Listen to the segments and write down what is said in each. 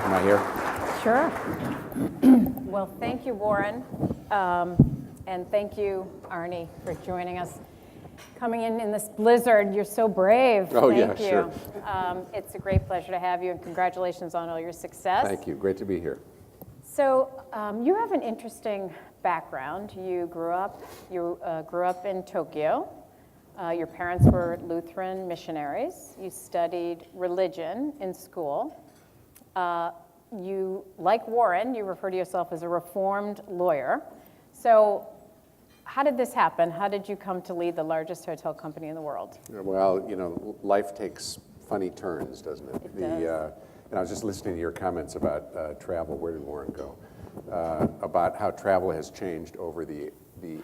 Am I here? Sure. Well, thank you, Warren. And thank you, Arne, for joining us. Coming in this blizzard, you're so brave. Oh, thank yeah, you. sure. It's a great pleasure to have you, and congratulations on all your success. Thank you. Great to be here. So you have an interesting background. You grew up in Tokyo. Your parents were Lutheran missionaries. You studied religion in school. You, like Warren, you refer to yourself as a reformed lawyer. So how did this happen? How did you come to lead the largest hotel company in the world? Well, you know, life takes funny turns, doesn't it? It does. And I was just listening to your comments about travel. Where did Warren go? About how travel has changed over the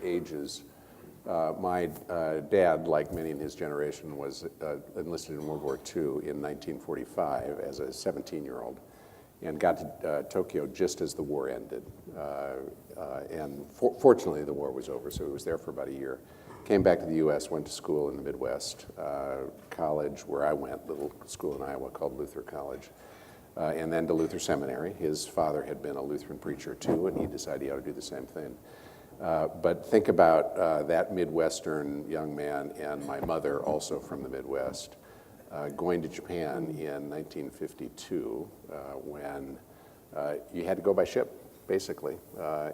ages. My dad, like many in his generation, was enlisted in World War II in 1945 as a 17-year-old and got to Tokyo just as the war ended. And fortunately, the war was over, so he was there for about a year. Came back to the U.S., went to school in the Midwest, college where I went, little school in Iowa called Luther College, and then to Luther Seminary. His father had been a Lutheran preacher too, and he decided he ought to do the same thing. But think about that Midwestern young man and my mother, also from the Midwest, going to Japan in 1952 when you had to go by ship, basically,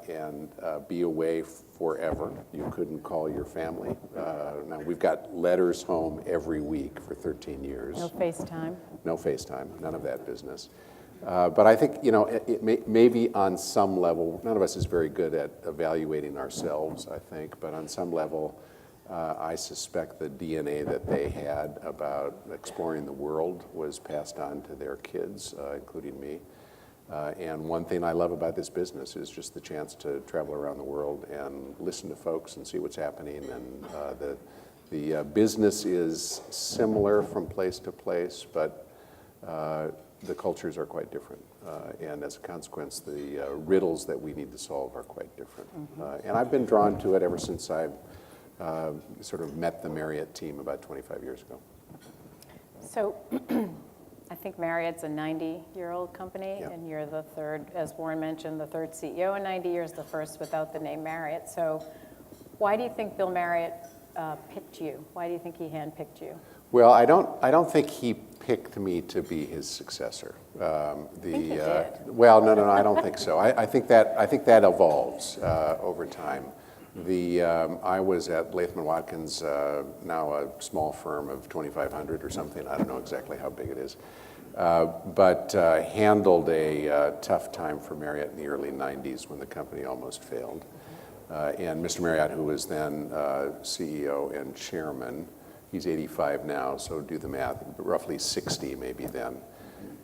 and be away forever. You couldn't call your family. Now, we've got letters home every week for 13 years. No FaceTime? No FaceTime, none of that business. But I think, you know, maybe on some level, none of us is very good at evaluating ourselves, I think, but on some level, I suspect the DNA that they had about exploring the world was passed on to their kids, including me. And one thing I love about this business is just the chance to travel around the world and listen to folks and see what's happening. And the business is similar from place to place, but the cultures are quite different. And as a consequence, the riddles that we need to solve are quite different. Mm-hmm. And I've been drawn to it ever since I sort of met the Marriott team about 25 years ago. So I think Marriott's a 90-year-old company, Yep. And you're the third, as Warren mentioned, the third CEO in 90 years, the first without the name Marriott. So why do you think Bill Marriott picked you? Why do you think he handpicked you? Well, I don't think he picked me to be his successor. I think he did. Well, no, I don't think so. I think that evolves over time. I was at Latham & Watkins, now a small firm of 2,500 or something. I don't know exactly how big it is, but handled a tough time for Marriott in the early 90s when the company almost failed. And Mr. Marriott, who was then CEO and chairman, he's 85 now, so do the math, roughly 60 maybe then,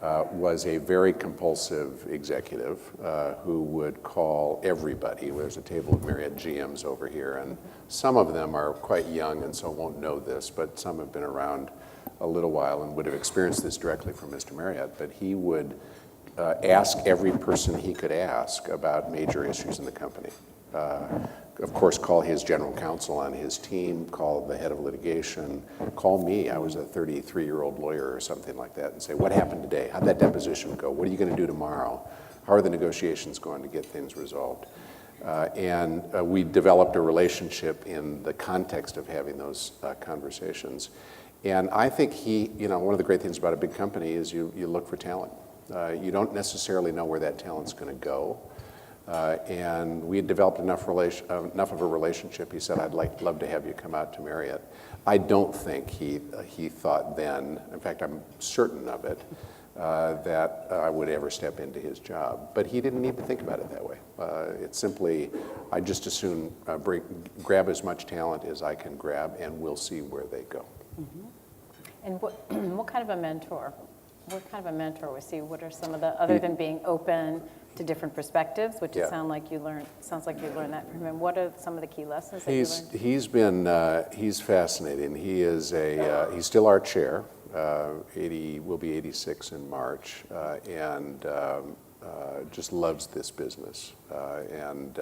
was a very compulsive executive who would call everybody. There's a table of Marriott GMs over here, and some of them are quite young and so won't know this, but some have been around a little while and would have experienced this directly from Mr. Marriott. But he would ask every person he could ask about major issues in the company. Of course, call his general counsel on his team, call the head of litigation, call me. I was a 33-year-old lawyer or something like that, and say, what happened today? How'd that deposition go? What are you going to do tomorrow? How are the negotiations going to get things resolved? And we developed a relationship in the context of having those conversations. And I think one of the great things about a big company is you look for talent. You don't necessarily know where that talent's going to go. And we had developed enough of a relationship. He said, I'd love to have you come out to Marriott. I don't think he thought then, in fact, I'm certain of it, that I would ever step into his job. But he didn't need to think about it that way. It's simply, I just as soon grab as much talent as I can grab, and we'll see where they go. Mm-hmm. And what kind of a mentor? What kind of a mentor was he? What are some of the, other than being open to different perspectives, which it sounds like you learned that from him. What are some of the key lessons that you learned? He's fascinating. He is he's still our chair. Will be 86 in March, and just loves this business. And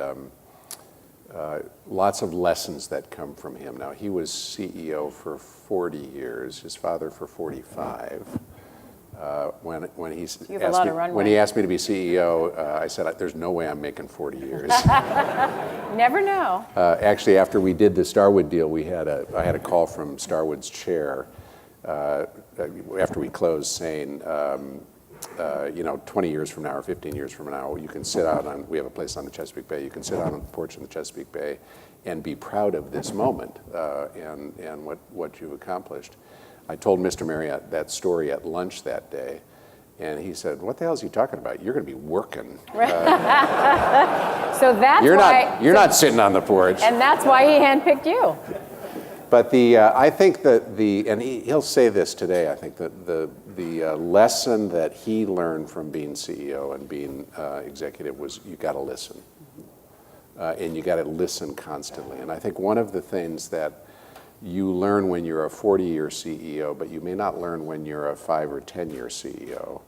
lots of lessons that come from him. Now, he was CEO for 40 years, his father for 45. When he You have a lot of runway. when he asked me to be CEO, I said, "There's no way I'm making 40 years." Never know. Actually, after we did the Starwood deal, I had a call from Starwood's chair after we closed, saying, 20 years from now or 15 years from now, you can sit out on. We have a place on the Chesapeake Bay. You can sit out on the porch in the Chesapeake Bay, and be proud of this moment and what you've accomplished. I told Mr. Marriott that story at lunch that day, and he said, "What the hell is he talking about? You're going to be working. So that's You're not sitting on the porch." And that's why he handpicked you. But I think that and he'll say this today. I think that the lesson that he learned from being CEO and being executive was you got to listen, and you got to listen constantly. And I think one of the things that you learn when you're a 40-year CEO, but you may not learn when you're a 5 or 10-year CEO,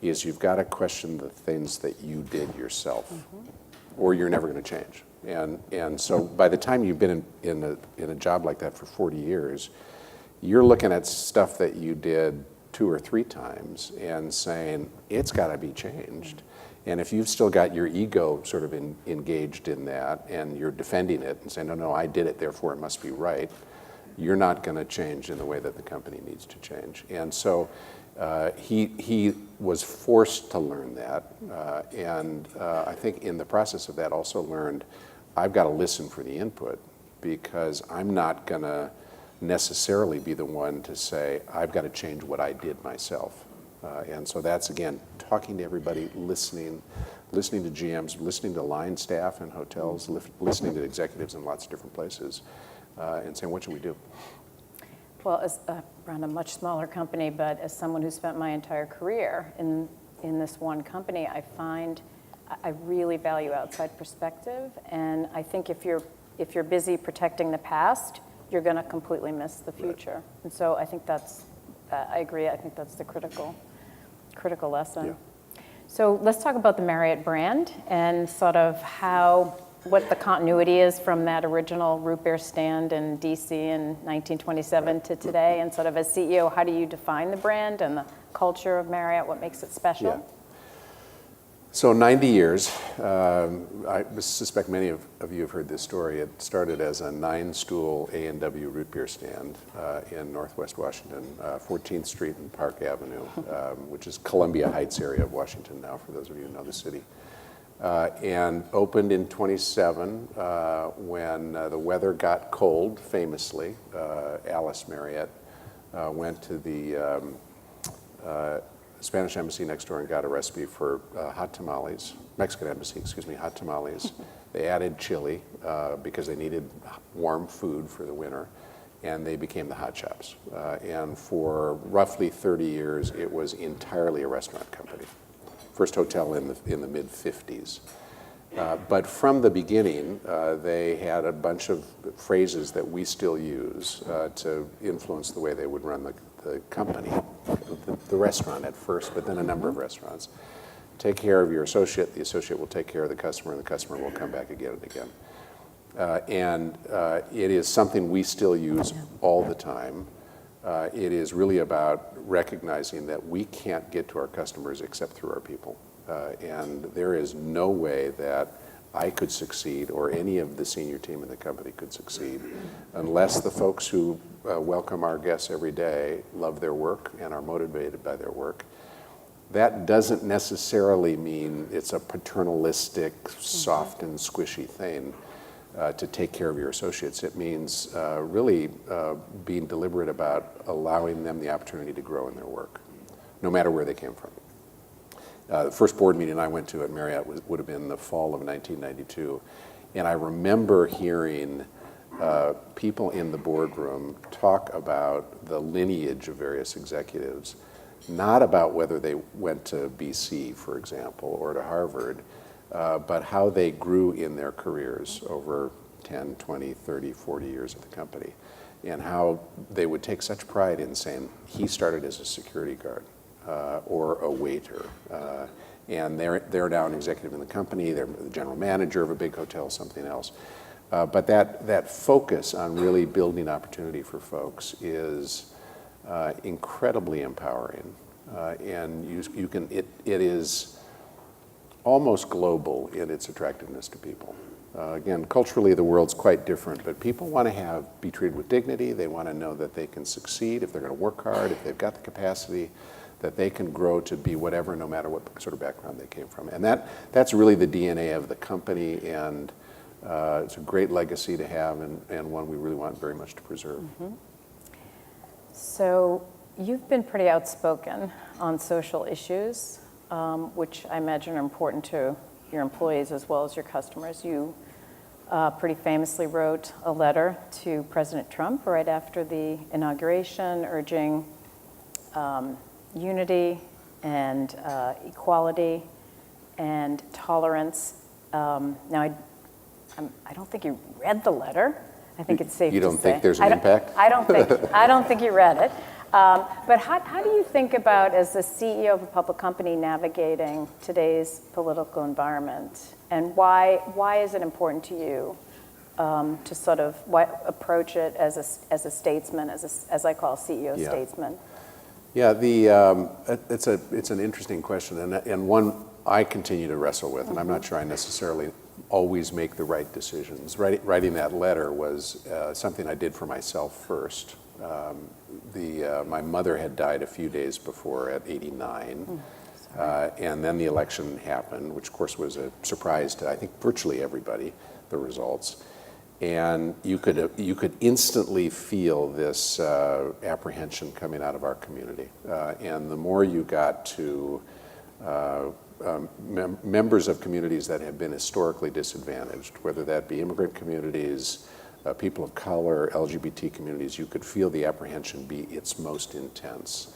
is you've got to question the things that you did yourself, or you're never going to change. And so by the time you've been in a job like that for 40 years, you're looking at stuff that you did 2 or 3 times and saying, it's got to be changed. And if you've still got your ego sort of engaged in that and you're defending it and saying, no, I did it, therefore it must be right, you're not going to change in the way that the company needs to change. And so he was forced to learn that. And I think in the process of that also learned, I've got to listen for the input, because I'm not going to necessarily be the one to say, I've got to change what I did myself. And so that's, again, talking to everybody, listening to GMs, listening to line staff in hotels, listening to executives in lots of different places, and saying, what should we do? Well, as run a much smaller company, but as someone who spent my entire career in this one company, I find I really value outside perspective. And I think if you're busy protecting the past, you're going to completely miss the future. Right. And so I think I agree. I think that's the critical lesson. Yeah. So let's talk about the Marriott brand and sort of what the continuity is from that original root beer stand in DC in 1927 to today. And sort of as CEO, how do you define the brand and the culture of Marriott? What makes it special? Yeah. So 90 years, I suspect many of you have heard this story. It started as a 9-stool A&W root beer stand in Northwest Washington, 14th Street and Park Avenue, which is Columbia Heights area of Washington now, for those of you who know the city. And opened in 27 when the weather got cold, famously. Alice Marriott went to the Spanish embassy next door and got a recipe for hot tamales, Mexican embassy, hot tamales. They added chili because they needed warm food for the winter, and they became the hot shops. And for roughly 30 years, it was entirely a restaurant company. First hotel in the mid-50s. But from the beginning, they had a bunch of phrases that we still use to influence the way they would run the company, the restaurant at first, but then a number of restaurants. Take care of your associate, the associate will take care of the customer, and the customer will come back again and again. And it is something we still use all the time. It is really about recognizing that we can't get to our customers except through our people. And there is no way that I could succeed or any of the senior team in the company could succeed unless the folks who welcome our guests every day love their work and are motivated by their work. That doesn't necessarily mean it's a paternalistic, soft and squishy thing to take care of your associates. It means really being deliberate about allowing them the opportunity to grow in their work, no matter where they came from. The first board meeting I went to at Marriott would have been the fall of 1992. And I remember hearing people in the boardroom talk about the lineage of various executives, not about whether they went to BC, for example, or to Harvard, but how they grew in their careers over 10, 20, 30, 40 years at the company, and how they would take such pride in saying, he started as a security guard. Or a waiter, and they're now an executive in the company. They're the general manager of a big hotel, something else. But that focus on really building opportunity for folks is incredibly empowering. And you can, it is almost global in its attractiveness to people. Again, culturally, the world's quite different, but people want to be treated with dignity. They want to know that they can succeed if they're going to work hard, if they've got the capacity, that they can grow to be whatever, no matter what sort of background they came from. And that's really the DNA of the company, and it's a great legacy to have, and one we really want very much to preserve. Mm-hmm. So you've been pretty outspoken on social issues, which I imagine are important to your employees as well as your customers. You pretty famously wrote a letter to President Trump right after the inauguration, urging unity and equality and tolerance. Now, I don't think you read the letter. I think it's safe to say. You don't think there's an impact? I don't think you read it. But how do you think about, as the CEO of a public company, navigating today's political environment? And why is it important to you to sort of approach it as a statesman, as I call CEO statesman? Yeah, it's an interesting question, and one I continue to wrestle with, and I'm not sure I necessarily always make the right decisions. Writing that letter was something I did for myself first. My mother had died a few days before at 89, and then the election happened, which of course was a surprise to, I think, virtually everybody, the results. And you could instantly feel this apprehension coming out of our community. And the more you got to members of communities that have been historically disadvantaged, whether that be immigrant communities, people of color, LGBT communities, you could feel the apprehension be its most intense.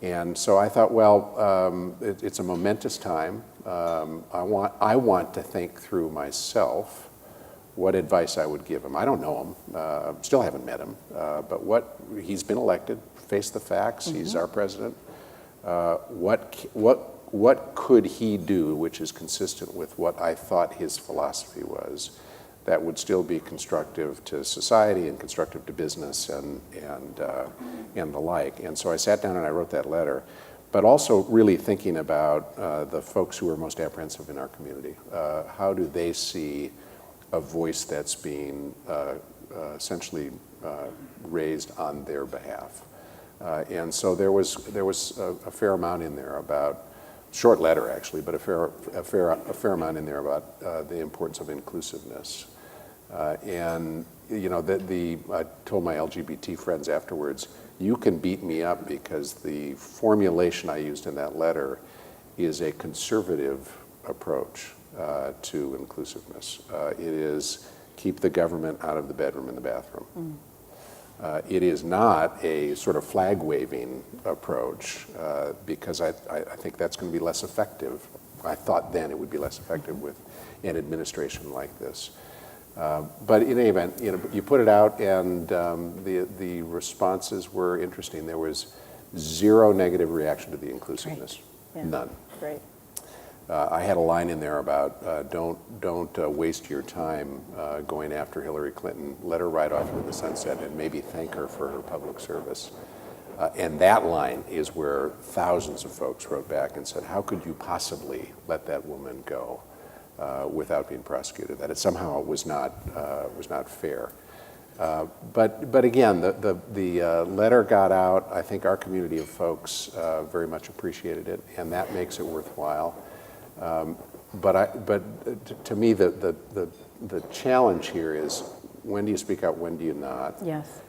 And so I thought, well, it's a momentous time. I want to think through myself what advice I would give him. I don't know him, still haven't met him, but he's been elected, face the facts, he's our president. What could he do, which is consistent with what I thought his philosophy was, that would still be constructive to society and constructive to business and the like. And so I sat down and I wrote that letter, but also really thinking about the folks who are most apprehensive in our community. How do they see a voice that's being essentially raised on their behalf? And so there was a fair amount in there about, short letter actually, but a fair amount in there about the importance of inclusiveness. And you know, I told my LGBT friends afterwards, you can beat me up because the formulation I used in that letter is a conservative approach to inclusiveness. It is keep the government out of the bedroom and the bathroom. It is not a sort of flag-waving approach because I think that's going to be less effective. I thought then it would be less effective with an administration like this. But in any event, you know, you put it out, and the responses were interesting. There was zero negative reaction to the inclusiveness, yeah. None. Great. I had a line in there about don't waste your time going after Hillary Clinton. Let her ride off into the sunset and maybe thank her for her public service. And that line is where thousands of folks wrote back and said, how could you possibly let that woman go without being prosecuted? That it somehow was not fair. But again, the letter got out. I think our community of folks very much appreciated it, and that makes it worthwhile. But to me, the challenge here is, when do you speak out, when do you not? Yes.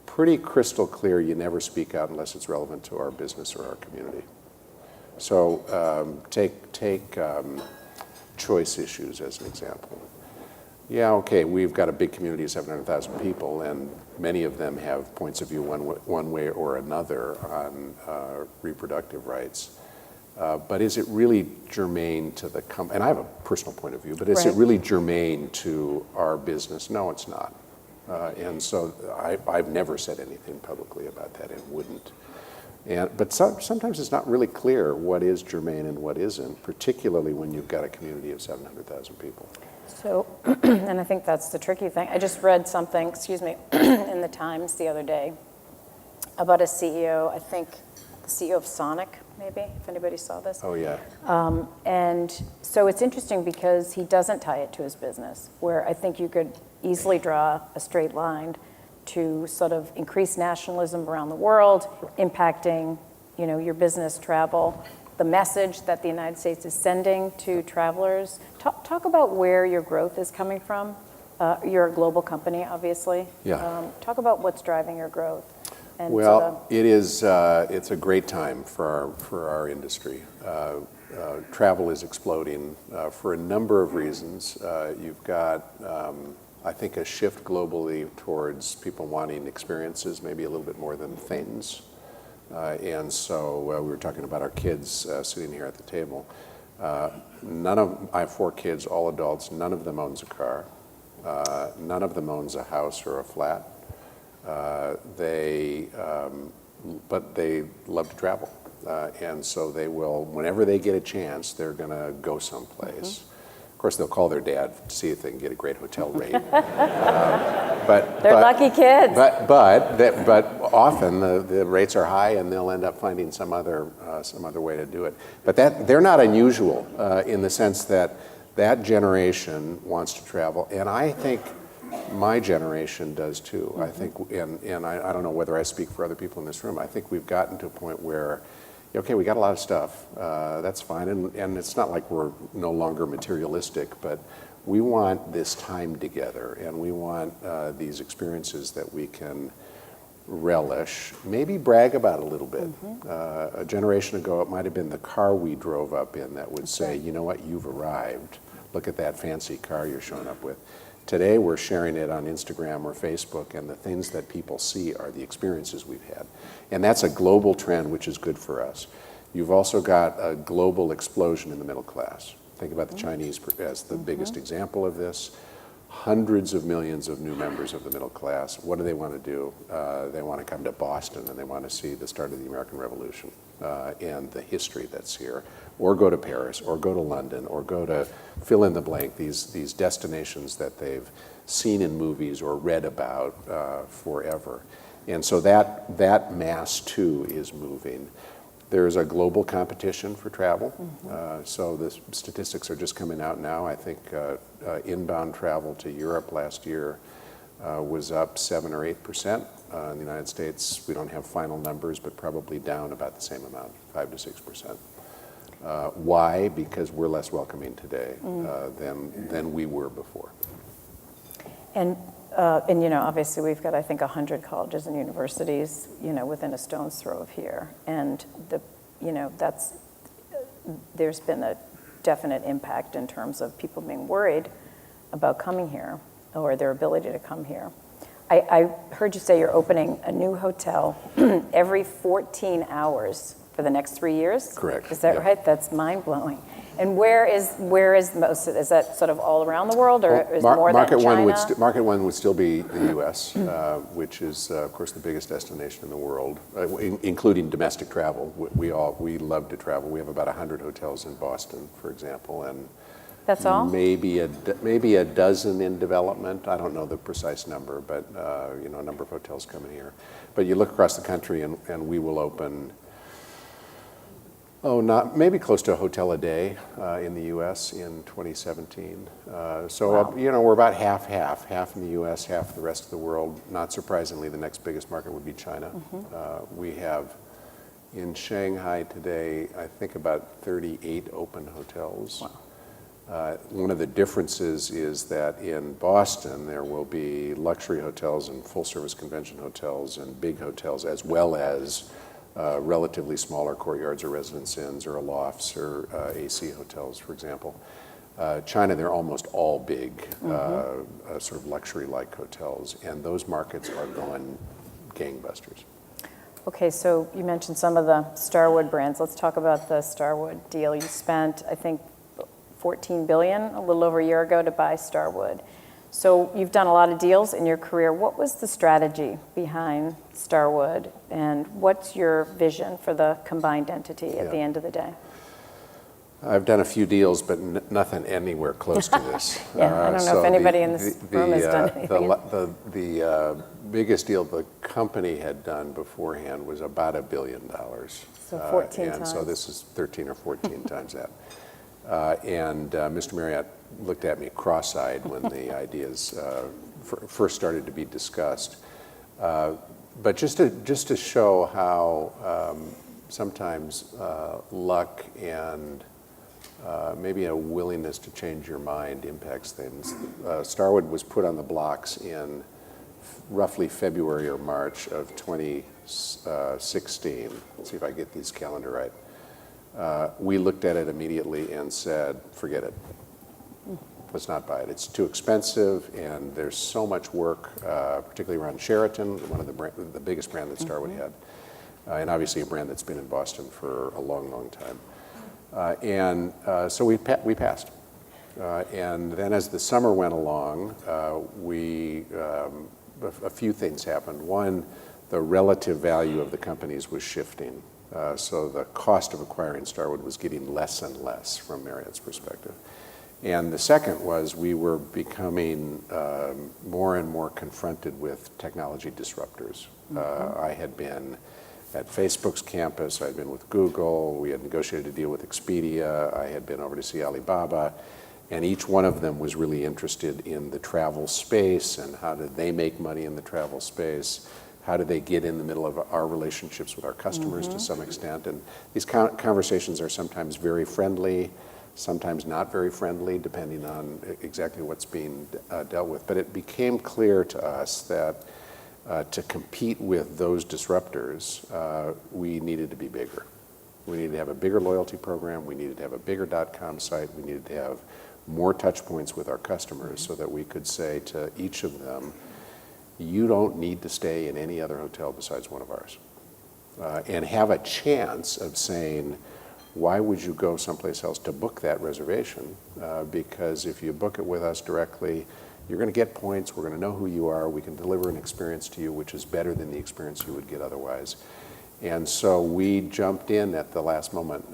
Pretty crystal clear, you never speak out unless it's relevant to our business or our community. So take choice issues as an example. Yeah, okay, we've got a big community of 700,000 people, and many of them have points of view one way or another on reproductive rights. But is it really germane to the company? And I have a personal point of view, but is it really germane to our business? No, it's not. And so I've never said anything publicly about that and wouldn't. But sometimes it's not really clear what is germane and what isn't, particularly when you've got a community of 700,000 people. So, and I think that's the tricky thing. I just read something, in the Times the other day about a CEO, I think the CEO of Sonic, maybe, if anybody saw this. Oh, yeah. And so it's interesting because he doesn't tie it to his business, where I think you could easily draw a straight line to sort of increase nationalism around the world, impacting, your business travel, the message that the United States is sending to travelers. Talk about where your growth is coming from. You're a global company, obviously. Yeah. Talk about what's driving your growth. And Well, it's a great time for our industry. Travel is exploding for a number of reasons. You've got, I think, a shift globally towards people wanting experiences, maybe a little bit more than things. And so we were talking about our kids sitting here at the table. I have 4 kids, all adults. None of them owns a car. None of them owns a house or a flat. But they love to travel. And so they will, whenever they get a chance, they're going to go someplace. Of course, they'll call their dad to see if they can get a great hotel rate. They're lucky kids. But often the rates are high, and they'll end up finding some other way to do it. But they're not unusual in the sense that generation wants to travel, and I think my generation does too. I think, and I don't know whether I speak for other people in this room. I think we've gotten to a point where, okay, we got a lot of stuff. That's fine, and it's not like we're no longer materialistic, but we want this time together, and we want these experiences that we can relish, maybe brag about a little bit. A generation ago, it might have been the car we drove up in that would say, you know what, you've arrived. Look at that fancy car you're showing up with. Today, we're sharing it on Instagram or Facebook, and the things that people see are the experiences we've had. And that's a global trend, which is good for us. You've also got a global explosion in the middle class. Think about the Chinese as the biggest example of this. Hundreds of millions of new members of the middle class. What do they want to do? They want to come to Boston, and they want to see the start of the American Revolution and the history that's here, or go to Paris, or go to London, or go to fill in the blank, these destinations that they've seen in movies or read about forever. And so that mass, too, is moving. There's a global competition for travel. So the statistics are just coming out now. I think inbound travel to Europe last year was up 7 or 8%. In the United States, we don't have final numbers, but probably down about the same amount, 5 to 6%. Why? Because we're less welcoming today than we were before. And obviously we've got, I think, 100 colleges and universities, within a stone's throw of here. And there's been a definite impact in terms of people being worried about coming here or their ability to come here. I heard you say you're opening a new hotel every 14 hours for the next 3 years? Correct. Is that right? That's mind-blowing. And where is most? Is that sort of all around the world, or is more than China? Market one would still be the U.S., which is, of course, the biggest destination in the world, including domestic travel. We love to travel. We have about 100 hotels in Boston, for example, and that's all. Maybe a dozen in development. I don't know the precise number, but a number of hotels coming here. But you look across the country, and we will open. Maybe close to a hotel a day in the U.S. in 2017. We're about half in the U.S., half the rest of the world. Not surprisingly, the next biggest market would be China. We have in Shanghai today, I think, about 38 open hotels. Wow. One of the differences is that in Boston, there will be luxury hotels and full-service convention hotels and big hotels, as well as relatively smaller courtyards or residence inns or lofts or AC hotels, for example. China, they're almost all big, sort of luxury-like hotels, and those markets are going gangbusters. Okay, so you mentioned some of the Starwood brands. Let's talk about the Starwood deal. You spent, I think, $14 billion a little over a year ago to buy Starwood. So you've done a lot of deals in your career. What was the strategy behind Starwood, and what's your vision for the combined entity at the end of the day? I've done a few deals, but nothing anywhere close to this. Yeah, I don't know if anybody in this room has done anything. The biggest deal the company had done beforehand was about $1 billion. So 14 and times. so this is 13 or 14 times that. Mr. Marriott looked at me cross-eyed when the ideas first started to be discussed. But just to show how sometimes luck and maybe a willingness to change your mind impacts things. Starwood was put on the blocks in roughly February or March of 2016. Let's see if I get these calendar right. We looked at it immediately and said, forget it. Let's not buy it. It's too expensive, and there's so much work, particularly around Sheraton, one of the biggest brand that Starwood had, and obviously a brand that's been in Boston for a long, long time. So we passed. And then as the summer went along, a few things happened. One, the relative value of the companies was shifting. So the cost of acquiring Starwood was getting less and less from Marriott's perspective. And the second was we were becoming more and more confronted with technology disruptors. I had been at Facebook's campus, I'd been with Google, we had negotiated a deal with Expedia, I had been over to see Alibaba, and each one of them was really interested in the travel space and how did they make money in the travel space, how do they get in the middle of our relationships with our customers to some extent. And these conversations are sometimes very friendly, sometimes not very friendly, depending on exactly what's being dealt with. But it became clear to us that to compete with those disruptors, we needed to be bigger. We needed to have a bigger loyalty program. We needed to have a bigger .com site. We needed to have more touch points with our customers so that we could say to each of them, you don't need to stay in any other hotel besides one of ours. And have a chance of saying, why would you go someplace else to book that reservation? Because if you book it with us directly, you're going to get points, we're going to know who you are, we can deliver an experience to you which is better than the experience you would get otherwise. And so we jumped in at the last moment.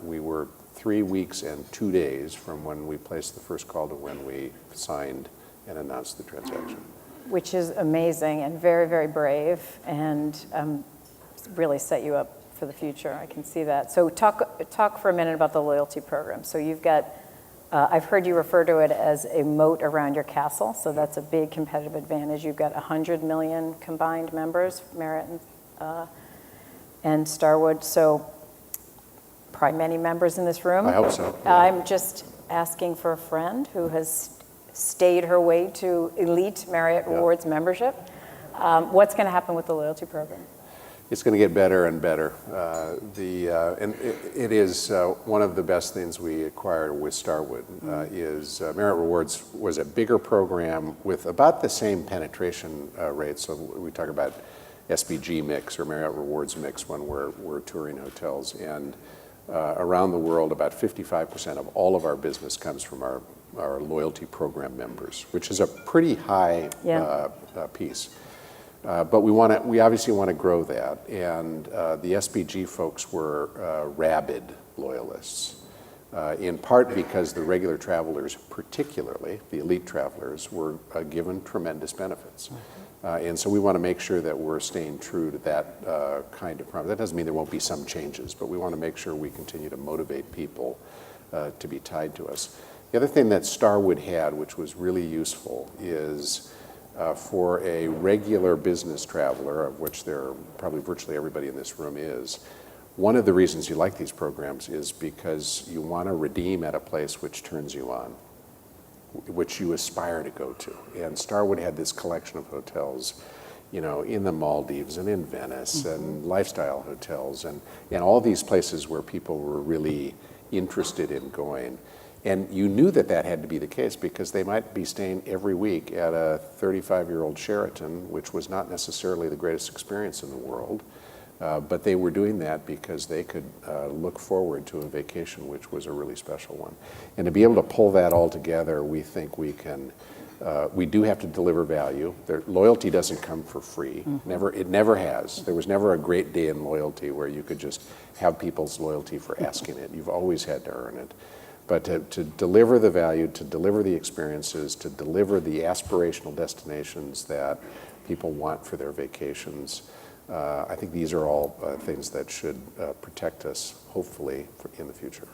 We were 3 weeks and 2 days from when we placed the first call to when we signed and announced the transaction. Which is amazing and very, very brave, and really set you up for the future. I can see that. So talk for a minute about the loyalty program. So you've got, I've heard you refer to it as a moat around your castle, so that's a big competitive advantage. You've got 100 million combined members, Marriott and Starwood, so probably many members in this room. I hope so. Yeah. I'm just asking for a friend who has stayed her way to elite Marriott Rewards membership. What's going to happen with the loyalty program? It's going to get better and better. And it is one of the best things we acquired with Starwood is Marriott Rewards was a bigger program with about the same penetration rate. So we talk about SPG mix or Marriott Rewards mix when we're touring hotels. And around the world, about 55% of all of our business comes from our loyalty program members, which is a pretty high piece. But we obviously want to grow that, and the SPG folks were rabid loyalists, in part because the regular travelers, particularly the elite travelers, were given tremendous benefits. And so we want to make sure that we're staying true to that kind of promise. That doesn't mean there won't be some changes, but we want to make sure we continue to motivate people to be tied to us. The other thing that Starwood had, which was really useful, is for a regular business traveler, of which there are probably virtually everybody in this room is, one of the reasons you like these programs is because you want to redeem at a place which turns you on, which you aspire to go to. And Starwood had this collection of hotels, in the Maldives and in Venice and lifestyle hotels and all these places where people were really interested in going. And you knew that had to be the case because they might be staying every week at a 35-year-old Sheraton, which was not necessarily the greatest experience in the world, but they were doing that because they could look forward to a vacation which was a really special one. And to be able to pull that all together, we think we can We do have to deliver value. Loyalty doesn't come for free. It never has. There was never a great day in loyalty where you could just have people's loyalty for asking it. You've always had to earn it. But to deliver the value, to deliver the experiences, to deliver the aspirational destinations that people want for their vacations, I think these are all things that should protect us, hopefully, in the future.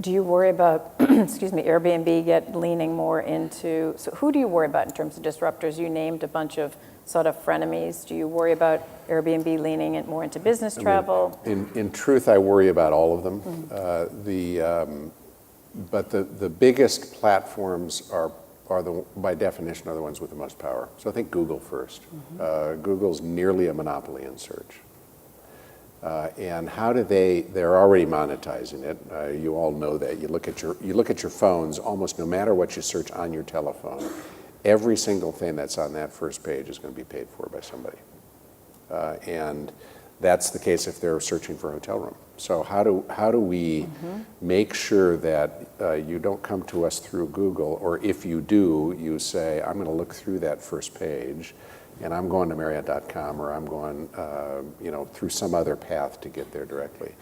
Do you worry about, excuse me, Airbnb leaning more into, so who do you worry about in terms of disruptors? You named a bunch of sort of frenemies. Do you worry about Airbnb leaning it more into business travel? In truth, I worry about all of them. But the biggest platforms are by definition, are the ones with the most power. So I think Google first. Google's nearly a monopoly in search. And how do they're already monetizing it. You all know that. You look at your phones, almost no matter what you search on your telephone, every single thing that's on that first page is going to be paid for by somebody. And that's the case if they're searching for a hotel room. So how do we make sure that you don't come to us through Google, or if you do, you say, I'm going to look through that first page, and I'm going to Marriott.com, or I'm going through some other path to get there directly.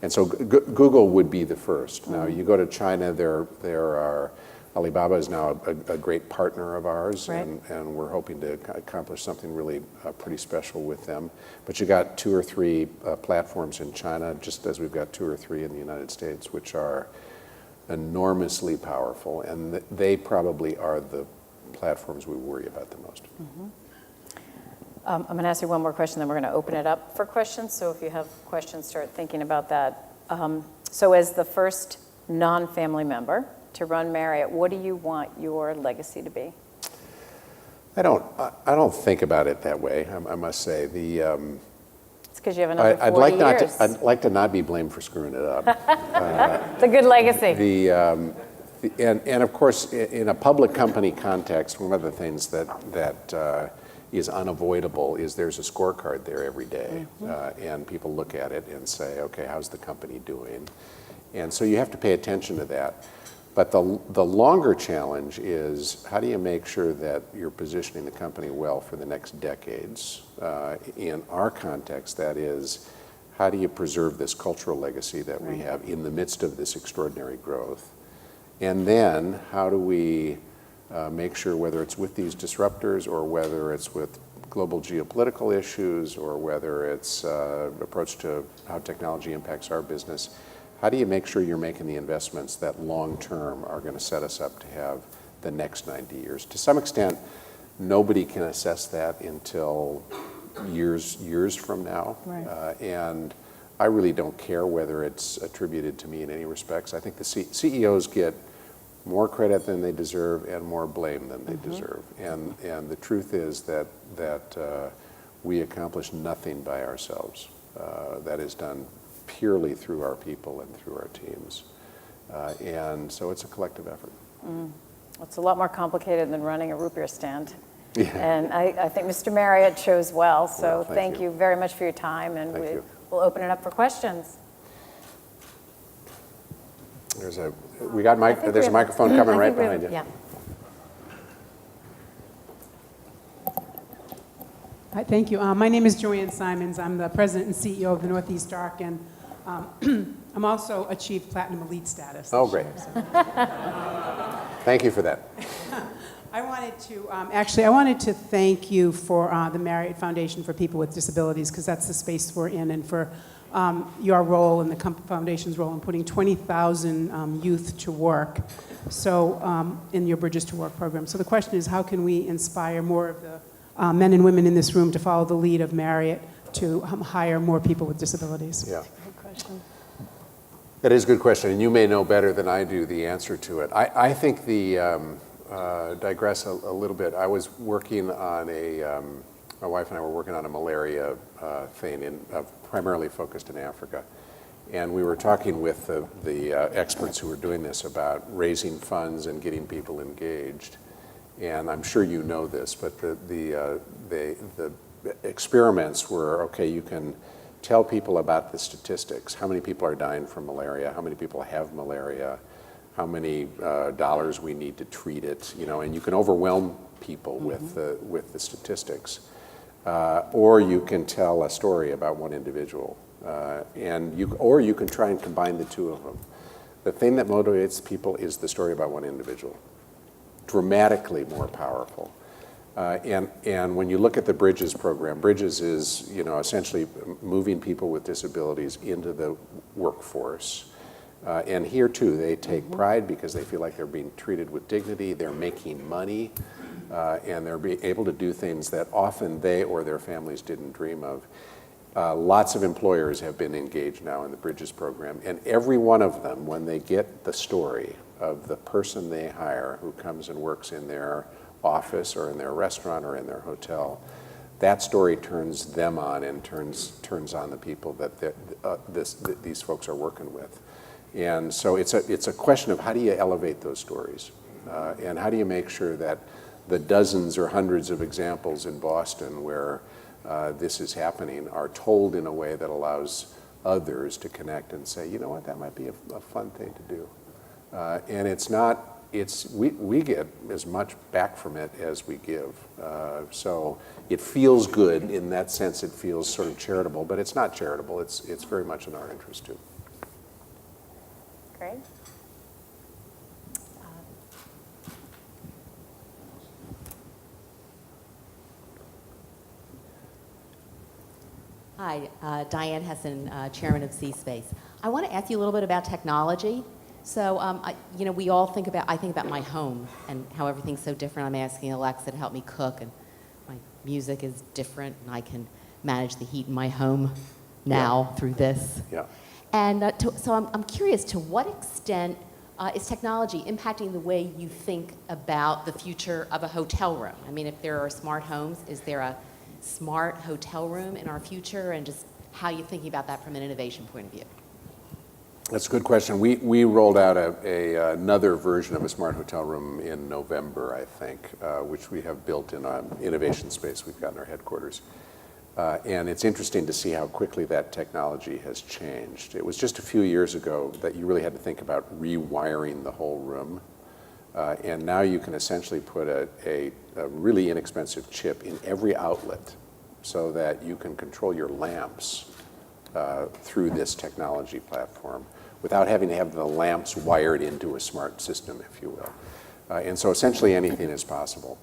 And so Google would be the first. Now, you go to China, there are, Alibaba is now a great partner of ours, right. and we're hoping to accomplish something really pretty special with them. But you got 2 or 3 platforms in China, just as we've got 2 or 3 in the United States, which are enormously powerful, and they probably are the platforms we worry about the most. I'm going to ask you one more question, then we're going to open it up for questions. So if you have questions, start thinking about that. So as the first non-family member to run Marriott, what do you want your legacy to be? I don't think about it that way, I must say. It's because you have another 40 years. I'd like to not be blamed for screwing it up. It's a good legacy. And of course, in a public company context, one of the things that is unavoidable is there's a scorecard there every day, and people look at it and say, okay, how's the company doing? And so you have to pay attention to that. But the longer challenge is, how do you make sure that you're positioning the company well for the next decades? In our context, that is, how do you preserve this cultural legacy that we have in the midst of this extraordinary growth? And then, how do we make sure, whether it's with these disruptors or whether it's with global geopolitical issues or whether it's approach to how technology impacts our business, how do you make sure you're making the investments that long-term are going to set us up to have the next 90 years? To some extent, nobody can assess that until years from now. Right. And I really don't care whether it's attributed to me in any respects. I think the CEOs get more credit than they deserve and more blame than they deserve. And the truth is that we accomplish nothing by ourselves. That is done purely through our people and through our teams. And so it's a collective effort. It's a lot more complicated than running a root beer stand. Yeah. And I think Mr. Marriott chose well. So Well, thank you very much for your time. And Thank you. we'll open it up for questions. There's a we have microphone coming right behind you. Yeah. Hi, thank you. My name is Joanne Simons. I'm the president and CEO of the Northeast Arc, and I'm also achieved Platinum Elite status. Oh, great. This year, so. Thank you for that. I wanted to thank you for the Marriott Foundation for People with Disabilities, because that's the space we're in, and for your role and the foundation's role in putting 20,000 youth to work, so in your Bridges to Work program. So the question is, how can we inspire more of the men and women in this room to follow the lead of Marriott to hire more people with disabilities? Yeah. Good question. That is a good question, and you may know better than I do the answer to it. I think digress a little bit. I was working on my wife and I were working on a malaria thing, primarily focused in Africa. And we were talking with the experts who were doing this about raising funds and getting people engaged. And I'm sure you know this, but the experiments were, okay, you can tell people about the statistics. How many people are dying from malaria? How many people have malaria? how many dollars we need to treat it, and you can overwhelm people with the statistics. Or you can tell a story about one individual, or you can try and combine the two of them. The thing that motivates people is the story about one individual, dramatically more powerful. And when you look at the Bridges program, Bridges is essentially moving people with disabilities into the workforce. And here too, they take pride because they feel like they're being treated with dignity, they're making money, and they're able to do things that often they or their families didn't dream of. Lots of employers have been engaged now in the Bridges program, and every one of them, when they get the story of the person they hire who comes and works in their office or in their restaurant or in their hotel, that story turns them on and turns on the people that these folks are working with. And so it's a question of how do you elevate those stories, and how do you make sure that the dozens or hundreds of examples in Boston where this is happening are told in a way that allows others to connect and say, you know what, that might be a fun thing to do. And we get as much back from it as we give. So it feels good in that sense. It feels sort of charitable, but it's not charitable. It's very much in our interest too. Great. Hi, Diane Hessen, Chairman of C-Space. I want to ask you a little bit about technology. So, we all think about, I think about my home and how everything's so different. I'm asking Alexa to help me cook, and my music is different, and I can manage the heat in my home now through this. Yeah. And so I'm curious, to what extent is technology impacting the way you think about the future of a hotel room? I mean, if there are smart homes, is there a smart hotel room in our future, and just how you're thinking about that from an innovation point of view? That's a good question. We rolled out another version of a smart hotel room in November, I think, which we have built in an innovation space we've got in our headquarters. And it's interesting to see how quickly that technology has changed. It was just a few years ago that you really had to think about rewiring the whole room. And now you can essentially put a really inexpensive chip in every outlet so that you can control your lamps through this technology platform without having to have the lamps wired into a smart system, if you will. And so essentially anything is possible.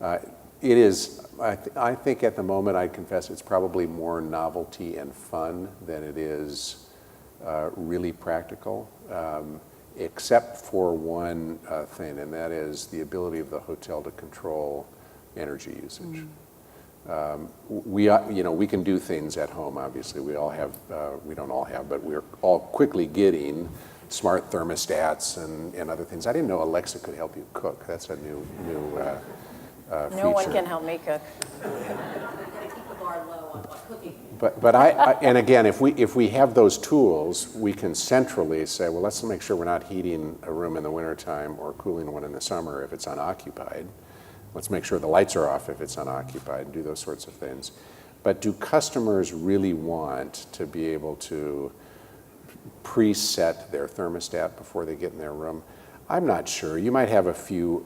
It is, I think at the moment, I confess, it's probably more novelty and fun than it is really practical, except for one thing, and that is the ability of the hotel to control energy usage. We can do things at home, obviously. We don't all have, but we're all quickly getting smart thermostats and other things. I didn't know Alexa could help you cook. That's a new feature. No one can help me cook. But and again, if we have those tools, we can centrally say, well, let's make sure we're not heating a room in the wintertime or cooling one in the summer if it's unoccupied. Let's make sure the lights are off if it's unoccupied, and do those sorts of things. But do customers really want to be able to preset their thermostat before they get in their room? I'm not sure. You might have a few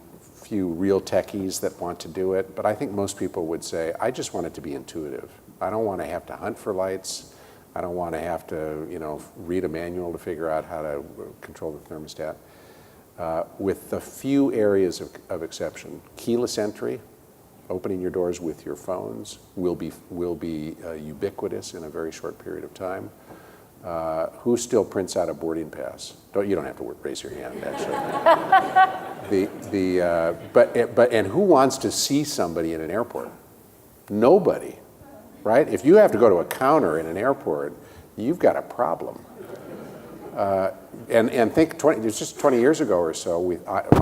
real techies that want to do it, but I think most people would say, I just want it to be intuitive. I don't want to have to hunt for lights. I don't want to have to, read a manual to figure out how to control the thermostat. With the few areas of exception, keyless entry, opening your doors with your phones will be ubiquitous in a very short period of time. Who still prints out a boarding pass? You don't have to raise your hand, actually. And who wants to see somebody in an airport? Nobody, right? If you have to go to a counter in an airport, you've got a problem. And think, it's just 20 years ago or so,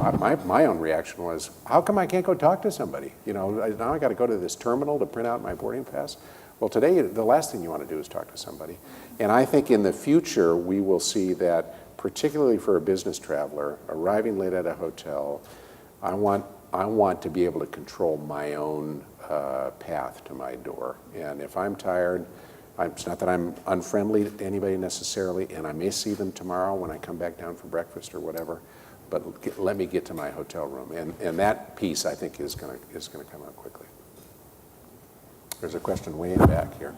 my own reaction was, how come I can't go talk to somebody? Now I got to go to this terminal to print out my boarding pass. Well, today, the last thing you want to do is talk to somebody. And I think in the future, we will see that, particularly for a business traveler, arriving late at a hotel, I want to be able to control my own path to my door. And if I'm tired, It's not that I'm unfriendly to anybody necessarily, and I may see them tomorrow when I come back down for breakfast or whatever, but let me get to my hotel room. And that piece, I think, is going to come out quickly. There's a question way in the back here.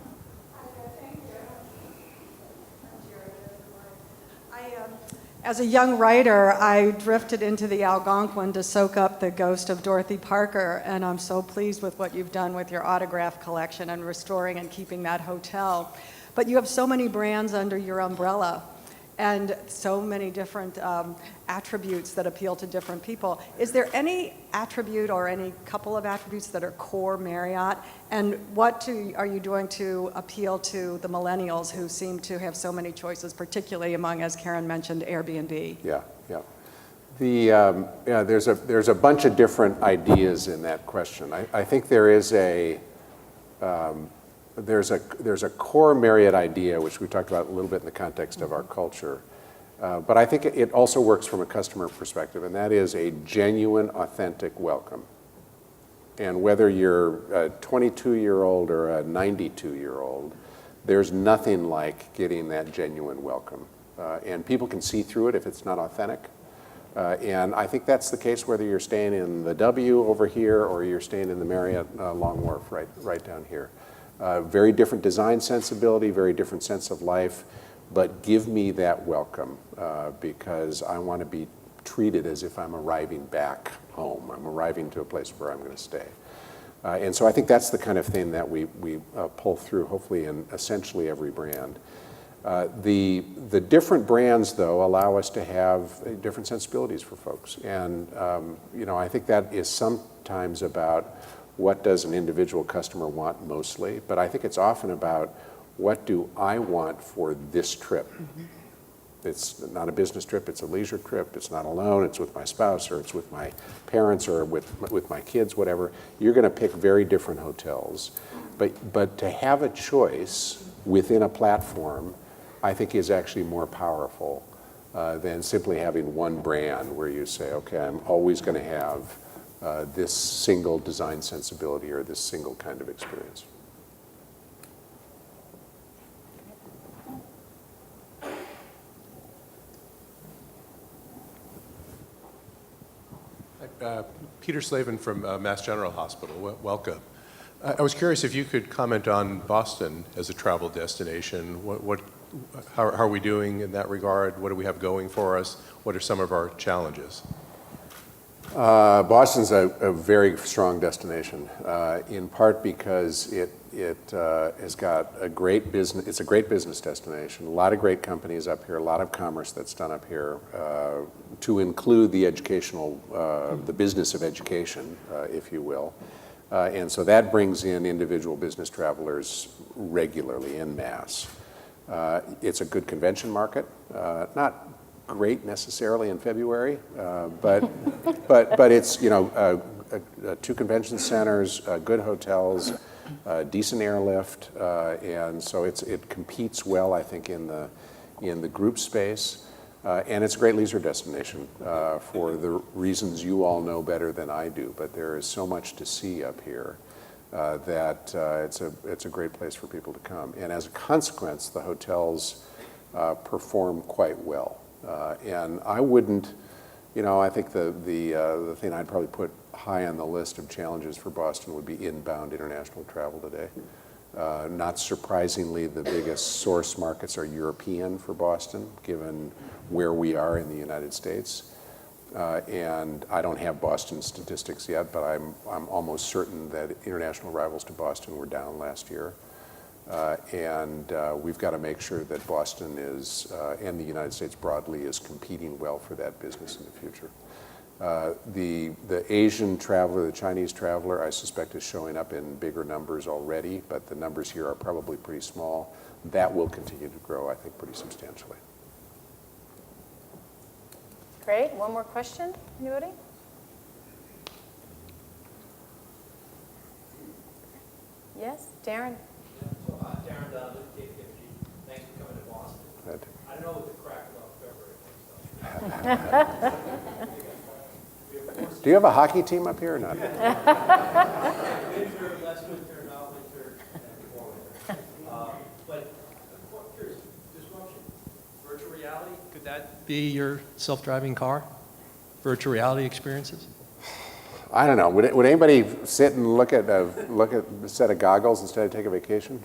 As a young writer, I drifted into the Algonquin to soak up the ghost of Dorothy Parker, and I'm so pleased with what you've done with your autograph collection and restoring and keeping that hotel. But you have so many brands under your umbrella and so many different attributes that appeal to different people. Is there any attribute or any couple of attributes that are core Marriott? And what are you doing to appeal to the millennials who seem to have so many choices, particularly among, as Karen mentioned, Airbnb? Yeah. There's a bunch of different ideas in that question. I think there's a core Marriott idea, which we talked about a little bit in the context of our culture, but I think it also works from a customer perspective, and that is a genuine, authentic welcome. And whether you're a 22-year-old or a 92-year-old, there's nothing like getting that genuine welcome. And people can see through it if it's not authentic. And I think that's the case whether you're staying in the W over here or you're staying in the Marriott Long Wharf right down here. Very different design sensibility, very different sense of life, but give me that welcome because I want to be treated as if I'm arriving back home. I'm arriving to a place where I'm going to stay. And so I think that's the kind of thing that we pull through, hopefully, in essentially every brand. The different brands, though, allow us to have different sensibilities for folks. And, I think that is sometimes about what does an individual customer want mostly, but I think it's often about what do I want for this trip. Mm-hmm. It's not a business trip, it's a leisure trip, it's not alone, it's with my spouse or it's with my parents or with my kids, whatever. You're going to pick very different hotels. But to have a choice within a platform, I think is actually more powerful than simply having one brand where you say, okay, I'm always going to have this single design sensibility or this single kind of experience. Peter Slavin from Mass General Hospital. Welcome. I was curious if you could comment on Boston as a travel destination. How are we doing in that regard? What do we have going for us? What are some of our challenges? Boston's a very strong destination, in part because it has got a great business. It's a great business destination. A lot of great companies up here. A lot of commerce that's done up here, to include the educational, the business of education, if you will. And so that brings in individual business travelers regularly en masse. It's a good convention market, not great necessarily in February, but it's two convention centers, good hotels, decent airlift, and so it competes well, I think, in the group space, and it's a great leisure destination for the reasons you all know better than I do. But there is so much to see up here that it's a great place for people to come, and as a consequence, the hotels perform quite well. And I wouldn't, I think the thing I'd probably put high on the list of challenges for Boston would be inbound international travel today. Not surprisingly, the biggest source markets are European for Boston, given where we are in the United States. And I don't have Boston statistics yet, but I'm almost certain that international arrivals to Boston were down last year. And we've got to make sure that Boston is, and the United States broadly, is competing well for that business in the future. The Asian traveler, the Chinese traveler, I suspect is showing up in bigger numbers already, but the numbers here are probably pretty small. That will continue to grow, I think, pretty substantially. Great. One more question, anybody? Yes, Darren? Darren Donovan, KPMG. Thanks for coming to Boston. I don't know what the crack about February Do you have a hockey team up here or not? winter, less winter, not winter, and more winter. But Could that be your self-driving car? Virtual reality experiences? I don't know. Would anybody sit and look at a set of goggles instead of take a vacation?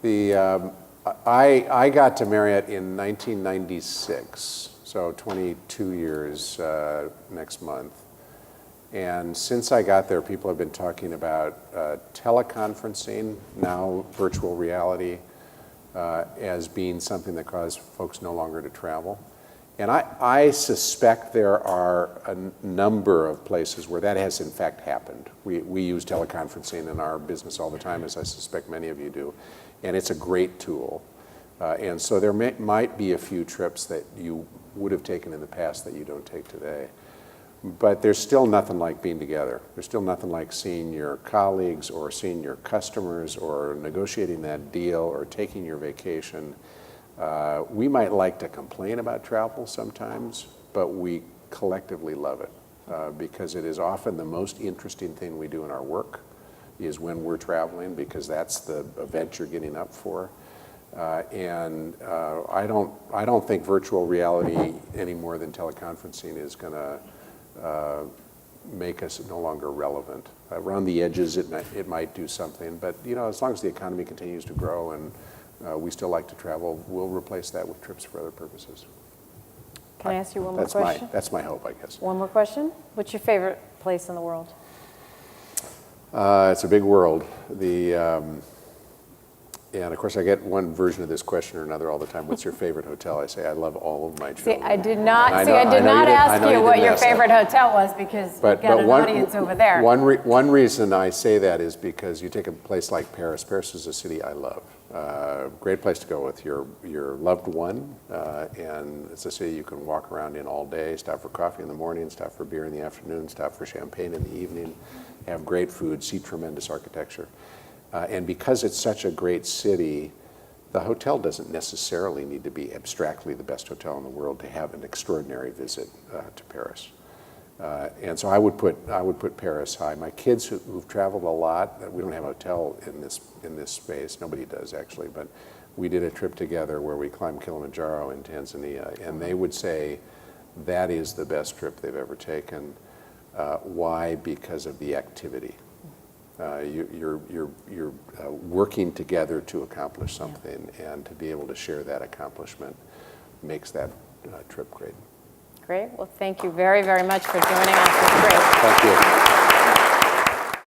I got to Marriott in 1996, so 22 years next month. And since I got there, people have been talking about teleconferencing, now virtual reality, as being something that caused folks no longer to travel. And I suspect there are a number of places where that has in fact happened. We use teleconferencing in our business all the time, as I suspect many of you do, and it's a great tool. And so there might be a few trips that you would have taken in the past that you don't take today. But there's still nothing like being together. There's still nothing like seeing your colleagues or seeing your customers or negotiating that deal or taking your vacation. We might like to complain about travel sometimes, but we collectively love it because it is often the most interesting thing we do in our work is when we're traveling, because that's the event you're getting up for. And I don't think virtual reality any more than teleconferencing is going to make us no longer relevant. Around the edges, it might do something, but as long as the economy continues to grow and we still like to travel, we'll replace that with trips for other purposes. Can I ask you one more question? That's my hope, I guess. One more question? What's your favorite place in the world? It's a big world. And of course, I get one version of this question or another all the time. What's your favorite hotel? I say I love all of my children. I did not ask you what your favorite hotel was because you've got an audience over there. One reason I say that is because you take a place like Paris. Paris is a city I love. Great place to go with your loved one, and it's a city you can walk around in all day, stop for coffee in the morning, stop for beer in the afternoon, stop for champagne in the evening, have great food, see tremendous architecture. And because it's such a great city, the hotel doesn't necessarily need to be abstractly the best hotel in the world to have an extraordinary visit to Paris. And so I would put Paris high. My kids who've traveled a lot, we don't have a hotel in this space. Nobody does actually, but we did a trip together where we climbed Kilimanjaro in Tanzania, and they would say that is the best trip they've ever taken. Why? Because of the activity. You're working together to accomplish something, and to be able to share that accomplishment makes that trip great. Great. Well, thank you very, very much for joining us. It's great. Thank you.